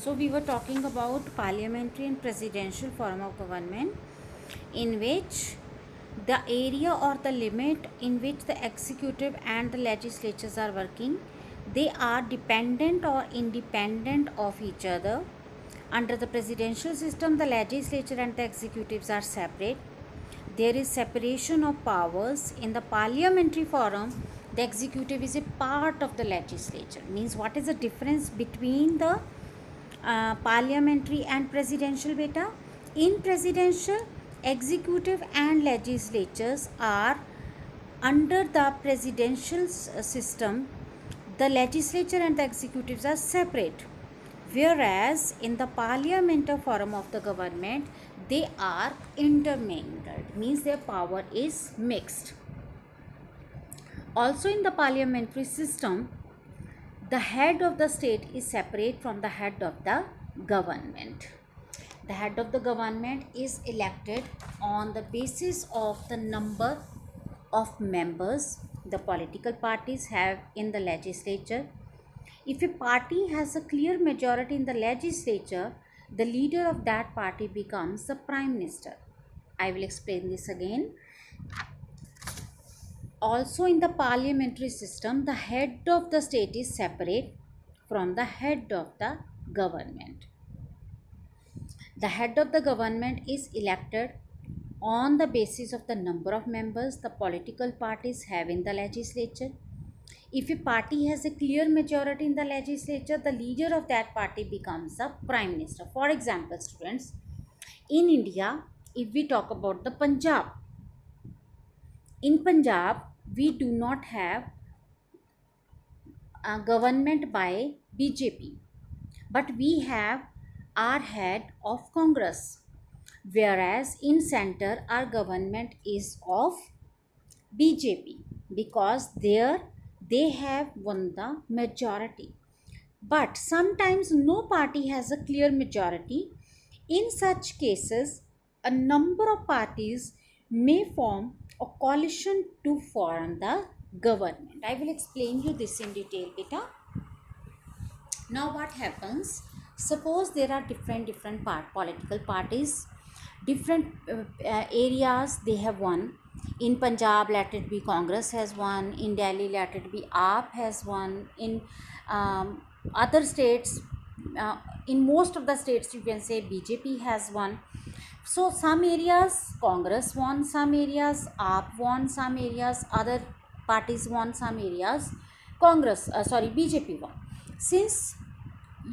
So we were talking about parliamentary and presidential form of government, in which the area or the limit in which the executive and the legislatures are working, they are dependent or independent of each other. Under the presidential system, the legislature and the executives are separate. There is separation of powers. In the parliamentary forum, the executive is a part of the legislature. Means, what is the difference between the parliamentary and presidential, beta? In presidential, executive and legislatures are under the presidential system. The legislature and the executives are separate, whereas in the parliamentary forum of the government, they are intermingled, means their power is mixed. Also, in the parliamentary system, the head of the state is separate from the head of the government. The head of the government is elected on the basis of the number of members the political parties have in the legislature. If a party has a clear majority in the legislature, the leader of that party becomes the prime minister. I will explain this again. Also, in the parliamentary system, the head of the state is separate from the head of the government. The head of the government is elected on the basis of the number of members the political parties have in the legislature. If a party has a clear majority in the legislature, the leader of that party becomes the prime minister. For example, students, in India, if we talk about the Punjab, in Punjab, we do not have a government by BJP, but we have our head of Congress, whereas in center our government is of BJP, because there they have won the majority. But sometimes no party has a clear majority. In such cases, a number of parties may form a coalition to form the government. I will explain you this in detail, beta. Now what happens? Suppose there are different political parties, different areas they have won. In Punjab, let it be Congress has won. In Delhi, let it be AAP has won. In other states, in most of the states, you can say BJP has won. So some areas Congress won, some areas AAP won, some areas other parties won, some areas BJP won. Since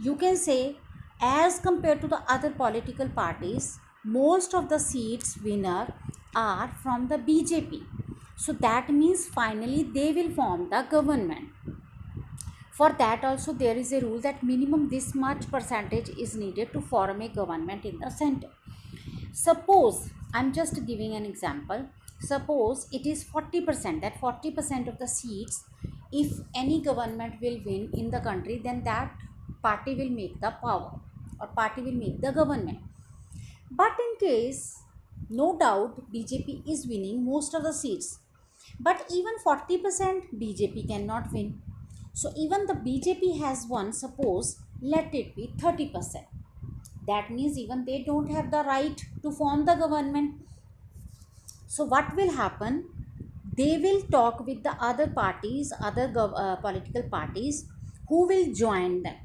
you can say, as compared to the other political parties, most of the seats winner are from the BJP. So that means finally they will form the government. For that also there is a rule that minimum this much percentage is needed to form a government in the center. Suppose, I'm just giving an example, suppose it is 40%, that 40% of the seats, if any government will win in the country, then that party will make the power, or party will make the government. But in case, no doubt, BJP is winning most of the seats, but even 40% BJP cannot win. So even the BJP has won, suppose let it be 30%. That means even they don't have the right to form the government. So what will happen? They will talk with the other parties, other political parties who will join them.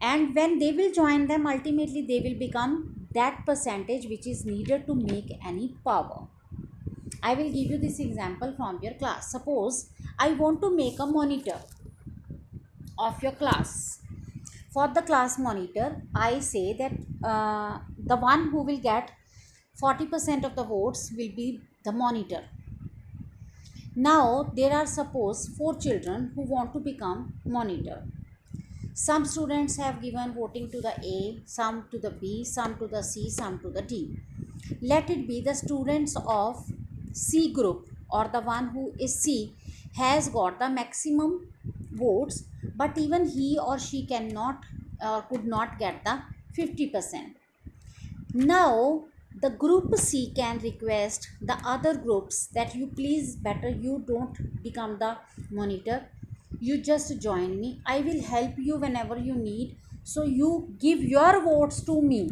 And when they will join them, ultimately they will become that percentage which is needed to make any power. I will give you this example from your class. Suppose I want to make a monitor of your class. For the class monitor, I say that the one who will get 40% of the votes will be the monitor. Now there are suppose 4 children who want to become monitor. Some students have given voting to the A, some to the B, some to the C, some to the D. Let it be the students of C group, or the one who is C has got the maximum votes, but even he or she cannot or could not get the 50%. Now the group C can request the other groups that you please, better you don't become the monitor, you just join me, I will help you whenever you need So you give your votes to me.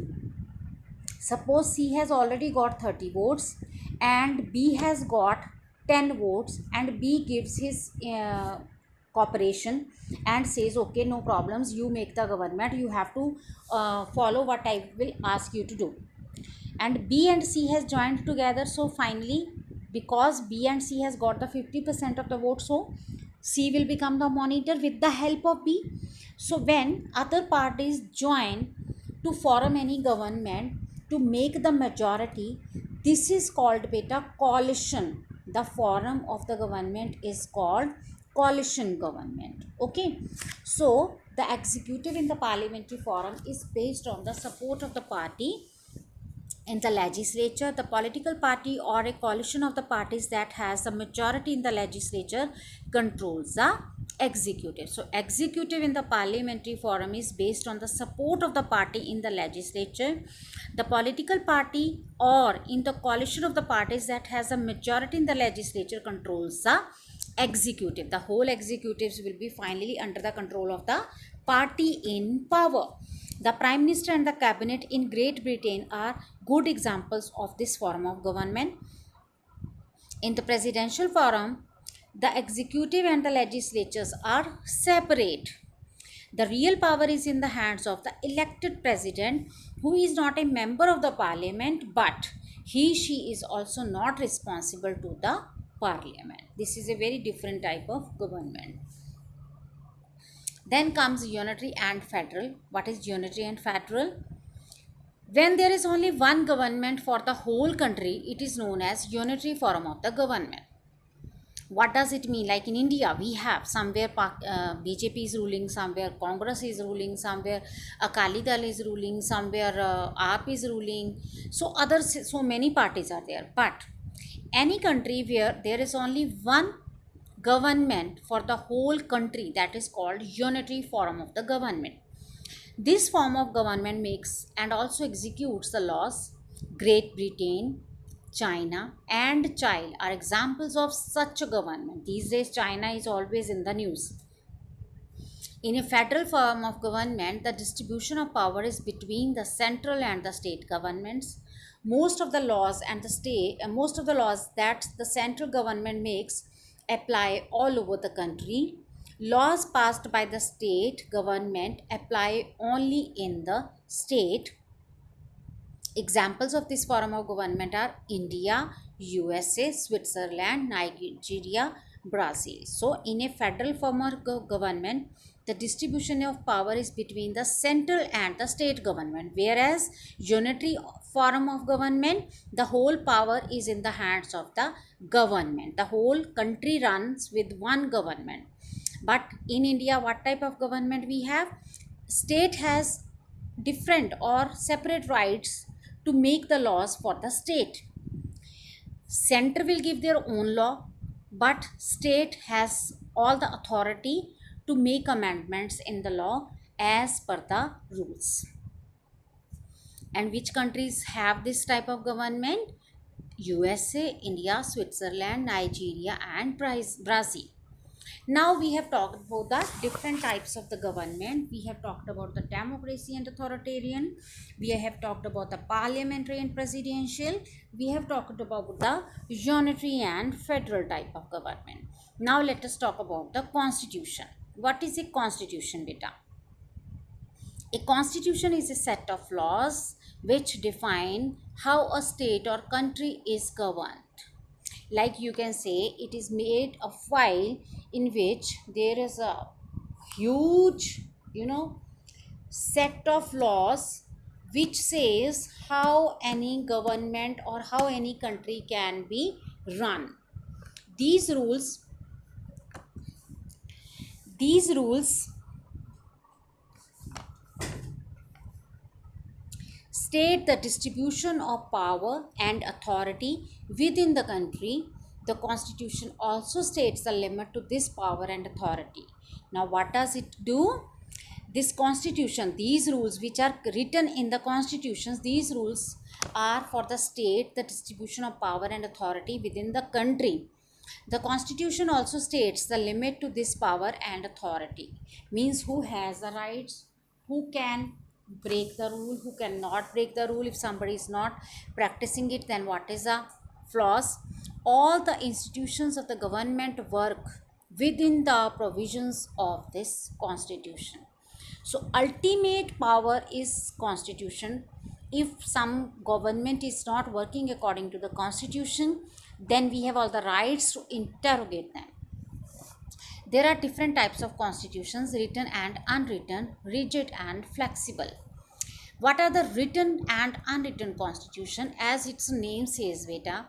Suppose C has already got 30 votes and B has got 10 votes, and B gives his cooperation and says, okay, no problems, you make the government, you have to follow what I will ask you to do. And B and C has joined together. So finally, because B and C has got the 50% of the vote, so C will become the monitor with the help of B. So when other parties join to form any government to make the majority, this is called beta coalition. The form of the government is called coalition government. Okay, so the executive in the parliamentary forum is based on the support of the party in the legislature. The political party or a coalition of the parties that has a majority in the legislature controls the executive. So executive in the parliamentary forum is based on the support of the party in the legislature. The political party or in the coalition of the parties that has a majority in the legislature controls the executive. The whole executives will be finally under the control of the party in power. The Prime Minister and the Cabinet in Great Britain are good examples of this form of government. In the presidential forum, the executive and the legislatures are separate. The real power is in the hands of the elected president, who is not a member of the parliament, but she is also not responsible to the parliament. This is a very different type of government. Then comes unitary and federal. What is unitary and federal? When there is only one government for the whole country, it is known as unitary form of the government. What does it mean? Like in India, we have somewhere BJP is ruling, somewhere Congress is ruling, somewhere Akali Dal is ruling, somewhere AAP is ruling. So others, so many parties are there. But any country where there is only one government for the whole country, that is called unitary form of the government. This form of government makes and also executes the laws. Great Britain, China, and Chile are examples of such a government. These days, China is always in the news. In a federal form of government, the distribution of power is between the central and the state governments. Most of the laws that the central government makes apply all over the country. Laws passed by the state government apply only in the state. Examples of this form of government are India, USA, Switzerland, Nigeria, Brazil. So, in a federal form of government, the distribution of power is between the central and the state government, whereas unitary form of government, the whole power is in the hands of the government. The whole country runs with one government. But in India, what type of government we have? State has different or separate rights to make the laws for the state. Center will give their own law, but state has all the authority to make amendments in the law as per the rules. And which countries have this type of government? USA, India, Switzerland, Nigeria, and Brazil. Now we have talked about the different types of the government. We have talked about the democracy and authoritarian. We have talked about the parliamentary and presidential. We have talked about the unitary and federal type of government. Now let us talk about the constitution. What is a constitution, beta? A constitution is a set of laws which define how a state or country is governed. Like you can say, it is made a file in which there is a huge set of laws which says how any government or how any country can be run. These rules state the distribution of power and authority within the country. The constitution also states the limit to this power and authority. Now, what does it do? This constitution, these rules which are written in the constitutions, these rules are for the state, the distribution of power and authority within the country. The constitution also states the limit to this power and authority, means who has the rights, who can break the rule, who cannot break the rule. If somebody is not practicing it, then what is the flaws? All the institutions of the government work within the provisions of this constitution. So ultimate power is constitution. If some government is not working according to the constitution, then we have all the rights to interrogate them. There are different types of constitutions, written and unwritten, rigid and flexible. What are the written and unwritten constitution? As its name says, beta,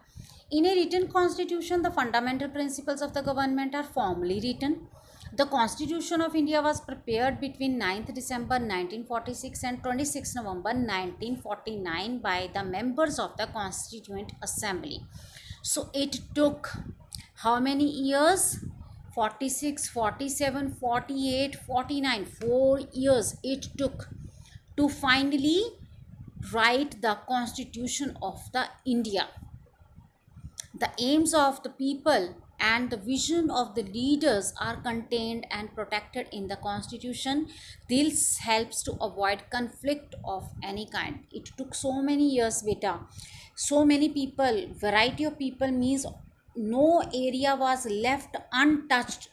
in a written constitution, the fundamental principles of the government are formally written. The Constitution of India was prepared between 9th December 1946 and 26 November 1949 by the members of the Constituent Assembly. So it took how many years? 46, 47, 48, 49. 4 years it took to finally write the Constitution of the India. The aims of the people and the vision of the leaders are contained and protected in the constitution. This helps to avoid conflict of any kind. It took so many years, beta. So many people, variety of people means no area was left untouched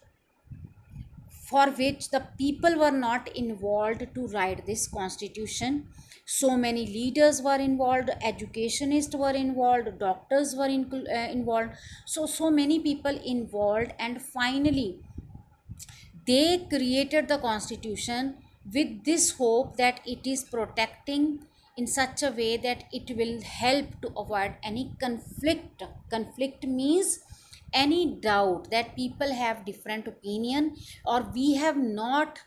for which the people were not involved to write this constitution. So many leaders were involved, educationists were involved, doctors were involved. So many people involved, and finally they created the constitution with this hope that it is protecting in such a way that it will help to avoid any conflict means any doubt that people have different opinion, or we have not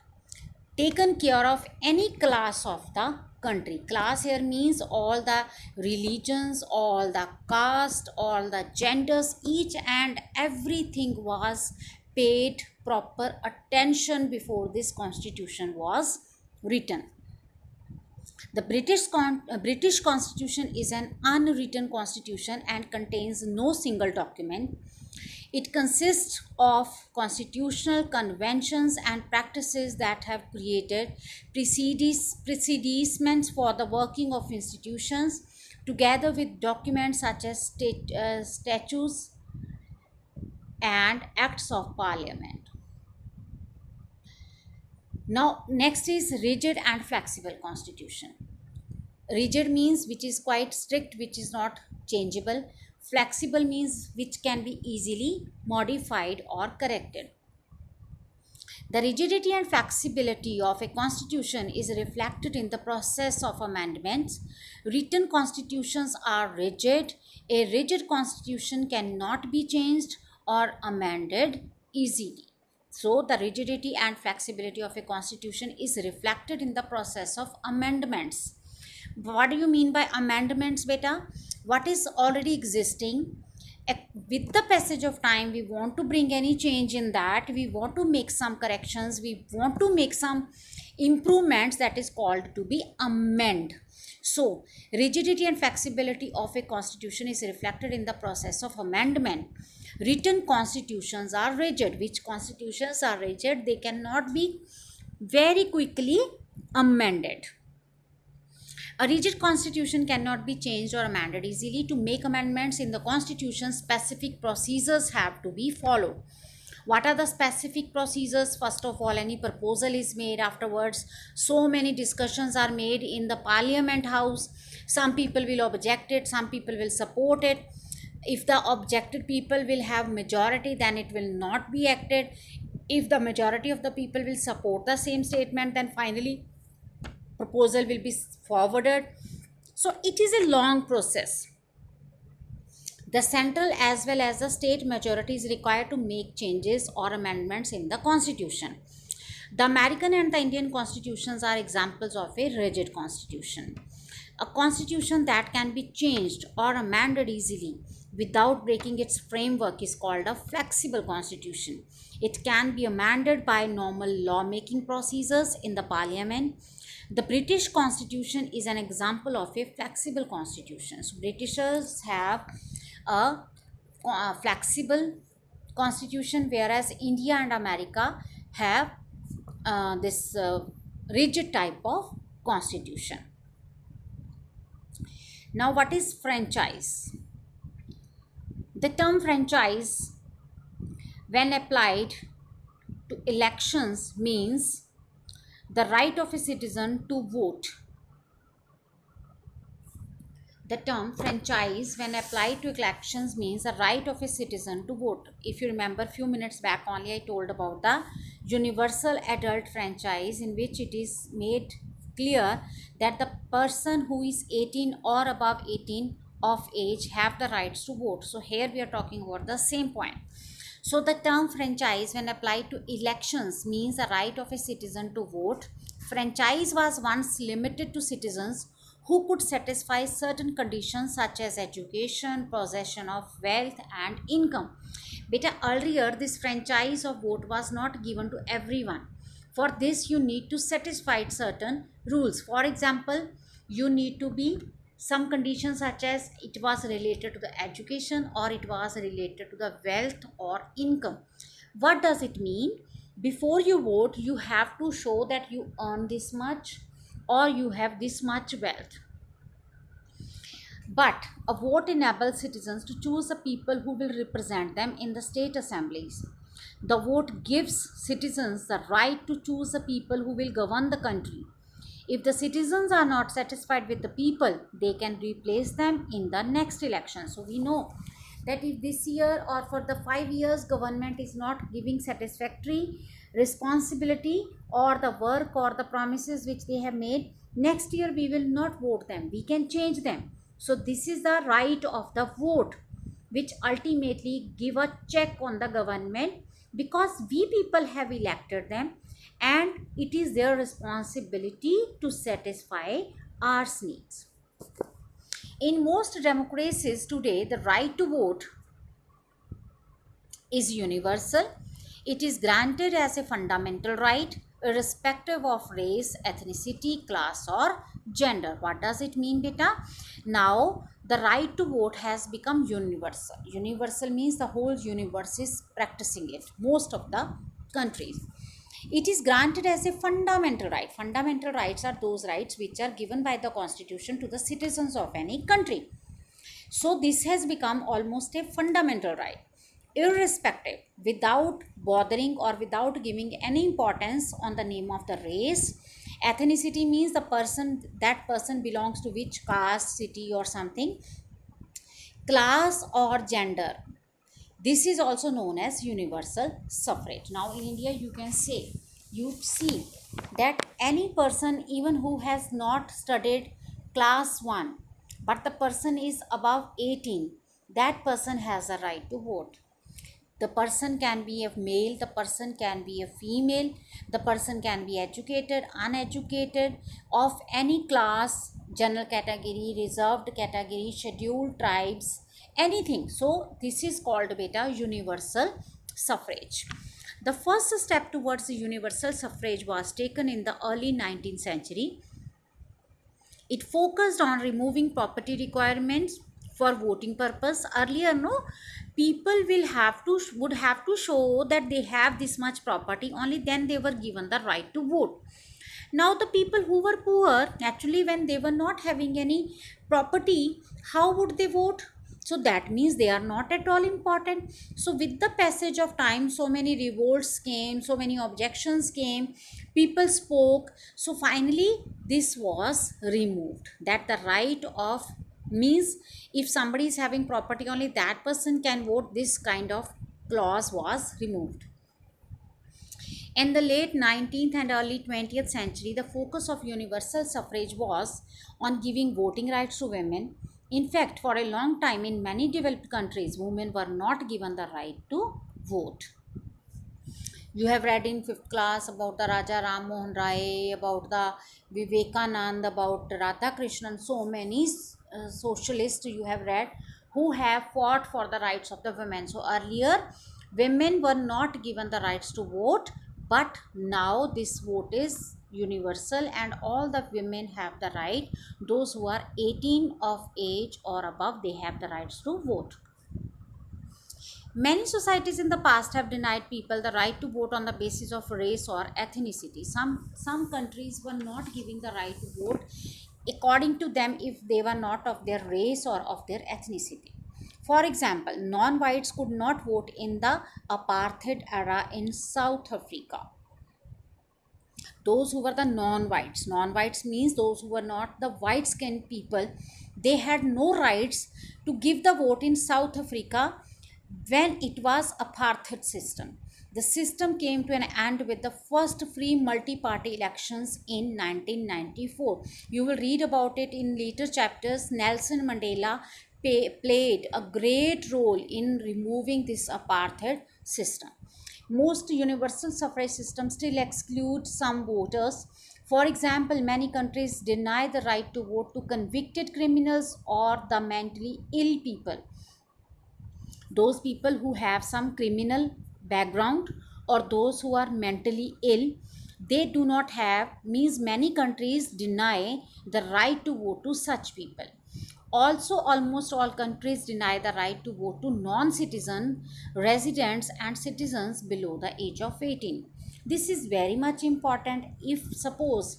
taken care of any class of the country. Class here means all the religions, all the caste, all the genders, each and everything was paid proper attention before this constitution was written. The British Constitution is an unwritten constitution and contains no single document. It consists of constitutional conventions and practices that have created precedents for the working of institutions, together with documents such as statutes and acts of parliament. Now, next is rigid and flexible constitution. Rigid means which is quite strict, which is not changeable. Flexible means which can be easily modified or corrected. The rigidity and flexibility of a constitution is reflected in the process of amendments. Written constitutions are rigid. A rigid constitution cannot be changed or amended easily. So, the rigidity and flexibility of a constitution is reflected in the process of amendments. What do you mean by amendments, beta? What is already existing, with the passage of time we want to bring any change in that, we want to make some corrections, we want to make some improvements, that is called to be amend. So rigidity and flexibility of a constitution is reflected in the process of amendment. Written constitutions are rigid. Which constitutions are rigid? They cannot be very quickly amended. A rigid constitution cannot be changed or amended easily. To make amendments in the constitution, specific procedures have to be followed. What are the specific procedures? First of all, any proposal is made. Afterwards, so many discussions are made in the parliament house. Some people will object it, some people will support it. If the objected people will have majority, then it will not be acted. If the majority of the people will support the same statement, then finally proposal will be forwarded. So it is a long process. The central as well as the state majority is required to make changes or amendments in the constitution. The American and the Indian constitutions are examples of a rigid constitution. A constitution that can be changed or amended easily without breaking its framework is called a flexible constitution. It can be amended by normal lawmaking procedures in the parliament. The British Constitution is an example of a flexible constitution. So Britishers have a flexible constitution, whereas India and America have this rigid type of constitution. Now, what is franchise? The term franchise, when applied to elections, means the right of a citizen to vote. The term franchise, when applied to elections, means the right of a citizen to vote. If you remember, few minutes back only I told about the universal adult franchise, in which it is made clear that the person who is 18 or above 18 of age have the rights to vote. So here we are talking about the same point. So the term franchise, when applied to elections, means the right of a citizen to vote. Franchise was once limited to citizens who could satisfy certain conditions such as education, possession of wealth, and income. Beta, earlier this franchise of vote was not given to everyone. For this, you need to satisfy certain rules. For example, you need to be some conditions such as it was related to the education or it was related to the wealth or income. What does it mean? Before you vote, you have to show that you earn this much or you have this much wealth. But a vote enables citizens to choose the people who will represent them in the state assemblies. The vote gives citizens the right to choose the people who will govern the country. If the citizens are not satisfied with the people, they can replace them in the next election. So we know that if this year or for the 5 years government is not giving satisfactory responsibility or the work or the promises which they have made, next year we will not vote them, we can change them. So this is the right of the vote, which ultimately give a check on the government, because we people have elected them and it is their responsibility to satisfy our needs. In most democracies today, the right to vote is universal. It is granted as a fundamental right, irrespective of race, ethnicity, class, or gender. What does it mean, beta? Now, the right to vote has become universal. Universal means the whole universe is practicing it, most of the countries. It is granted as a fundamental right. Fundamental rights are those rights which are given by the constitution to the citizens of any country. So this has become almost a fundamental right, irrespective, without bothering or without giving any importance on the name of the race. Ethnicity means the person, that person belongs to which caste, city or something. Class or gender. This is also known as universal suffrage. Now in India you can say, you see that any person even who has not studied class 1 but the person is above 18, that person has a right to vote. The person can be a male, the person can be a female, the person can be educated, uneducated, of any class, general category, reserved category, scheduled tribes, anything. So this is called beta universal suffrage. The first step towards the universal suffrage was taken in the early 19th century. It focused on removing property requirements for voting purpose. Earlier, no, people would have to show that they have this much property, only then they were given the right to vote. Now the people who were poor, actually when they were not having any property, how would they vote? So that means they are not at all important. So with the passage of time, so many revolts came, so many objections came, people spoke. So finally this was removed, that the right of, means if somebody is having property only that person can vote, this kind of clause was removed. In the late 19th and early 20th century, the focus of universal suffrage was on giving voting rights to women. In fact, for a long time in many developed countries, women were not given the right to vote. You have read in 5th class about the Raja Ram Mohan Rai, about the Vivekanand, about Radha Krishnan, so many socialists you have read who have fought for the rights of the women. So earlier, women were not given the rights to vote, but now this vote is universal and all the women have the right. Those who are 18 of age or above, they have the rights to vote. Many societies in the past have denied people the right to vote on the basis of race or ethnicity. Some countries were not giving the right to vote according to them if they were not of their race or of their ethnicity. For example, non-whites could not vote in the apartheid era in South Africa. Those who were the non-whites means those who were not the white skinned people, they had no rights to give the vote in South Africa when it was apartheid system. The system came to an end with the first free multi-party elections in 1994. You will read about it in later chapters. Nelson Mandela played a great role in removing this apartheid system. Most universal suffrage systems still exclude some voters. For example, many countries deny the right to vote to convicted criminals or the mentally ill people. Those people who have some criminal background or those who are mentally ill, they do not have, means many countries deny the right to vote to such people. Also, almost all countries deny the right to vote to non-citizen residents and citizens below the age of 18. This is very much important. If suppose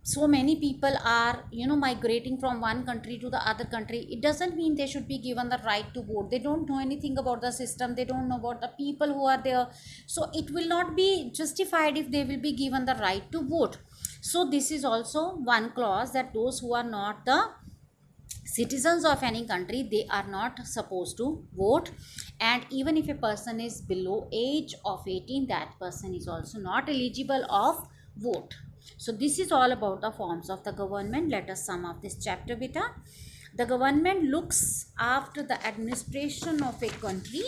so many people are migrating from one country to the other country, it doesn't mean they should be given the right to vote. They don't know anything about the system, they don't know about the people who are there, so it will not be justified if they will be given the right to vote. So this is also one clause, that those who are not the citizens of any country, they are not supposed to vote. And even if a person is below age of 18, that person is also not eligible of vote. So this is all about the forms of the government. Let us sum up this chapter, beta. The government looks after the administration of a country.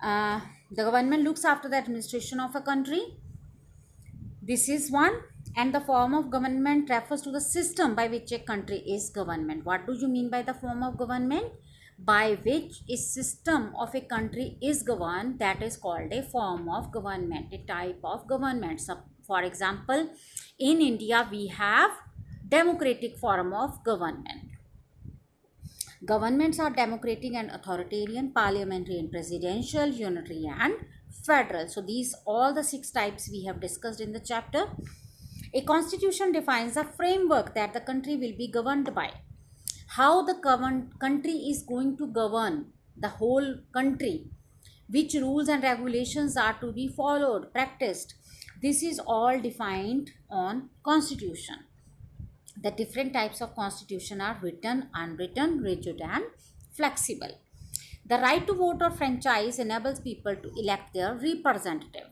The government looks after the administration of a country. This is one. And the form of government refers to the system by which a country is government. What do you mean by the form of government? By which a system of a country is governed, that is called a form of government, a type of government. So, for example, in India we have democratic form of government. Governments are democratic and authoritarian, parliamentary and presidential, unitary and federal. So these all the 6 types we have discussed in the chapter. A constitution defines the framework that the country will be governed by. How the country is going to govern the whole country, which rules and regulations are to be followed, practiced. This is all defined on constitution. The different types of constitution are written, unwritten, rigid and flexible. The right to vote or franchise enables people to elect their representative.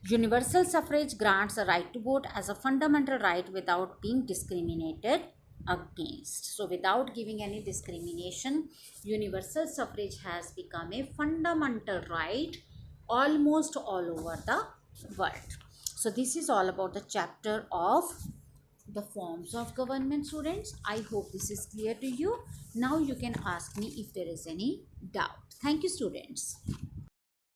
Universal suffrage grants the right to vote as a fundamental right without being discriminated against. So without giving any discrimination, universal suffrage has become a fundamental right almost all over the world. So this is all about the chapter of the forms of government, students. I hope this is clear to you. Now you can ask me if there is any doubt. Thank you, students.